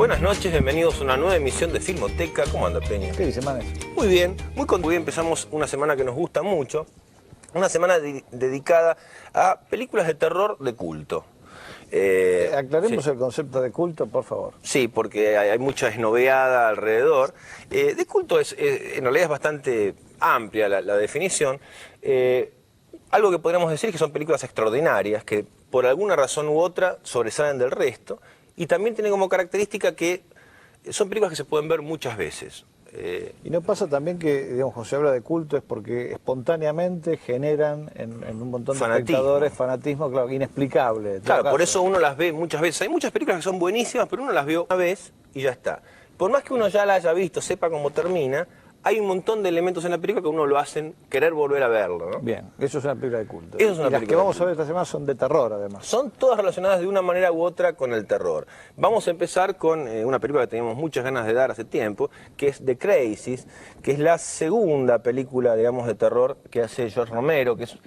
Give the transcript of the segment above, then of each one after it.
Buenas noches, bienvenidos a una nueva emisión de Filmoteca. ¿Cómo anda, Peña? ¿Qué dice, Manes? Muy bien, muy contento. Hoy empezamos una semana que nos gusta mucho, una semana dedicada a películas de terror de culto. Aclaremos Sí. el concepto de culto, por favor. Sí, porque hay mucha esnoveada alrededor. De culto en realidad es bastante amplia la definición. Algo que podríamos decir es que son películas extraordinarias, que por alguna razón u otra sobresalen del resto, y también tienen como característica que son películas que se pueden ver muchas veces. Y no pasa también que, digamos, cuando se habla de culto es porque espontáneamente generan en un montón de Fanatismo. espectadores fanatismo, claro, inexplicable. Claro, por eso uno las ve muchas veces. Hay muchas películas que son buenísimas, pero uno las vio una vez y ya está. Por más que uno ya la haya visto, sepa cómo termina, hay un montón de elementos en la película que a uno lo hacen querer volver a verlo, ¿no? Bien, eso es una película de culto. Eso es una y las película que de vamos a culto. ver esta semana son de terror, además. Son todas relacionadas de una manera u otra con el terror. Vamos a empezar con una película que teníamos muchas ganas de dar hace tiempo, que es The Crazies, que es la segunda película, digamos, de terror que hace George Romero, que es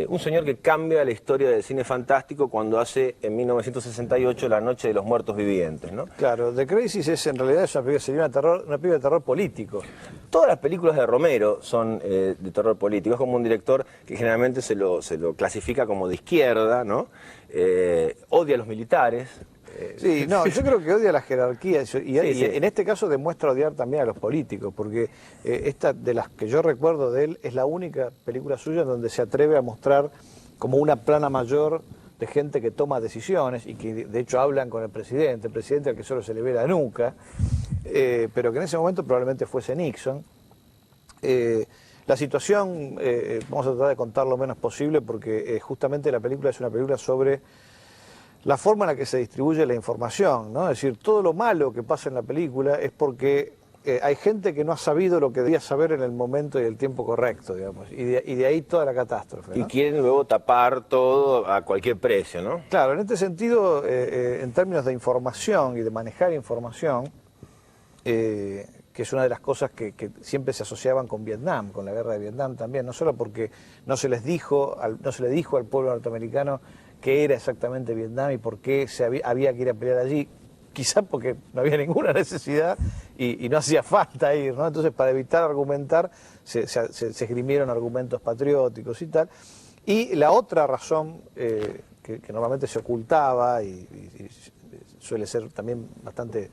un señor que cambia la historia del cine fantástico cuando hace en 1968 La Noche de los Muertos Vivientes, ¿no? Claro, The Crazies es en realidad una película, sería una película de terror político. Todas las películas de Romero son de terror político. Es como un director que generalmente se lo clasifica como de izquierda, ¿no? Odia a los militares. Sí, no, yo creo que odia la jerarquía y Sí. en este caso demuestra odiar también a los políticos, porque esta de las que yo recuerdo de él es la única película suya en donde se atreve a mostrar como una plana mayor de gente que toma decisiones y que de hecho hablan con el presidente al que solo se le ve la nuca, pero que en ese momento probablemente fuese Nixon. La situación, vamos a tratar de contar lo menos posible porque justamente la película es una película sobre la forma en la que se distribuye la información, ¿no? Es decir, todo lo malo que pasa en la película es porque hay gente que no ha sabido lo que debía saber en el momento y el tiempo correcto, digamos, y de ahí toda la catástrofe, ¿no? Y quieren luego tapar todo a cualquier precio, ¿no? Claro, en este sentido, en términos de información y de manejar información, que es una de las cosas que siempre se asociaban con Vietnam, con la guerra de Vietnam también, no solo porque no se le dijo al pueblo norteamericano qué era exactamente Vietnam y por qué había que ir a pelear allí, quizás porque no había ninguna necesidad y no hacía falta ir, ¿no? Entonces, para evitar argumentar, se esgrimieron argumentos patrióticos y tal. Y la otra razón que normalmente se ocultaba y suele ser también bastante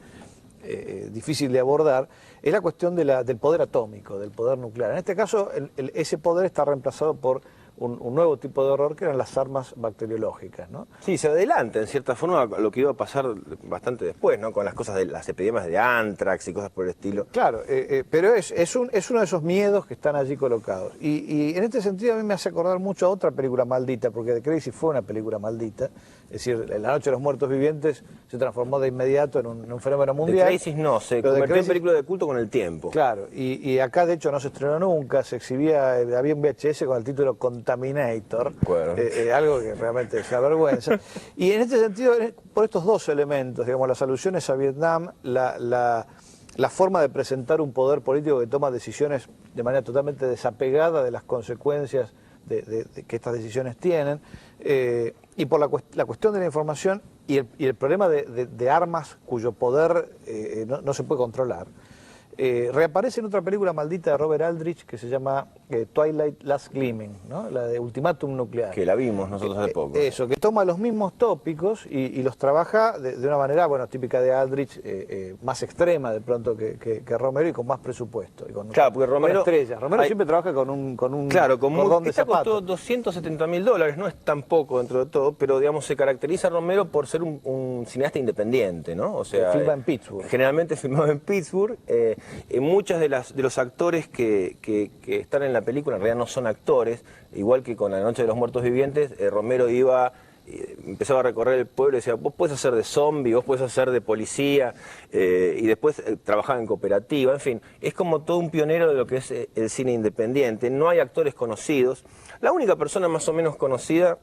difícil de abordar, es la cuestión del poder atómico, del poder nuclear. En este caso, ese poder está reemplazado por un nuevo tipo de horror que eran las armas bacteriológicas, ¿no? Sí, se adelanta en cierta forma a lo que iba a pasar bastante después, ¿no? Con las cosas de las epidemias de anthrax y cosas por el estilo. Claro, pero es uno de esos miedos que están allí colocados. Y en este sentido a mí me hace acordar mucho a otra película maldita, porque The Crazy fue una película maldita. Es decir, La Noche de los Muertos Vivientes se transformó de inmediato en un fenómeno mundial. The Crazies no, se Pero The convirtió en Crazies- película de culto con el tiempo. Claro, y acá de hecho no se estrenó nunca, se exhibía, había un VHS con el título Contaminator, Bueno. algo que realmente es una vergüenza. Y en este sentido, por estos dos elementos, digamos, las alusiones a Vietnam, la forma de presentar un poder político que toma decisiones de manera totalmente desapegada de las consecuencias de que estas decisiones tienen, y por la cuestión de la información y el problema de armas cuyo poder no se puede controlar. Reaparece en otra película maldita de Robert Aldrich que se llama Twilight Last Gleaming, ¿no? La de Ultimátum Nuclear. Que la vimos nosotros hace poco. Eso, que toma los mismos tópicos y los trabaja de una manera, bueno, típica de Aldrich, más extrema de pronto que Romero y con más presupuesto. Y con, Claro, porque con Romero- estrellas. Romero hay- siempre trabaja con un Claro, cordón de esta costó zapato. $270.000, no es tan poco dentro de todo, pero digamos se caracteriza Romero por ser un cineasta independiente, ¿no? O sea, Que filma en Pittsburgh. Generalmente filmado en Pittsburgh. Muchas de los actores que están en la película en realidad no son actores, igual que con La Noche de los Muertos Vivientes, Romero empezaba a recorrer el pueblo y decía, vos podés hacer de zombie, vos podés hacer de policía, y después trabajaba en cooperativa, en fin, es como todo un pionero de lo que es el cine independiente. No hay actores conocidos. La única persona más o menos conocida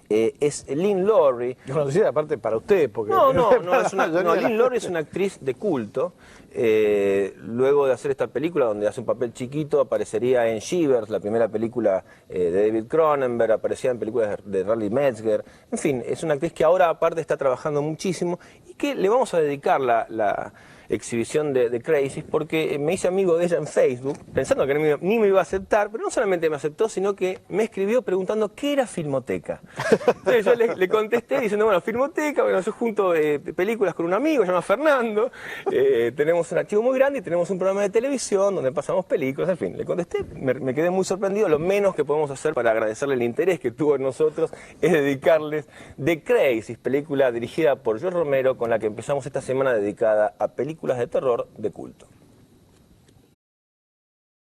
es Lynn Lowry. Conocida aparte para usted, porque... No, Lynn Lowry es una actriz de culto. Luego de hacer esta película, donde hace un papel chiquito, aparecería en Shivers, la primera película de David Cronenberg, aparecía en películas de Raleigh Metzger. En fin, es una actriz que ahora aparte está trabajando muchísimo y que le vamos a dedicar la exhibición de Crazy, porque me hice amigo de ella en Facebook, pensando que ni me iba a aceptar, pero no solamente me aceptó, sino que me escribió preguntando qué era Filmoteca. Entonces yo le contesté diciendo, bueno, Filmoteca, bueno, yo junto películas con un amigo, se llama Fernando, tenemos un archivo muy grande y tenemos un programa de televisión donde pasamos películas, en fin, le contesté, me quedé muy sorprendido. Lo menos que podemos hacer para agradecerle el interés que tuvo en nosotros es dedicarles The Crazy, película dirigida por George Romero, con la que empezamos esta semana dedicada a películas de terror de culto.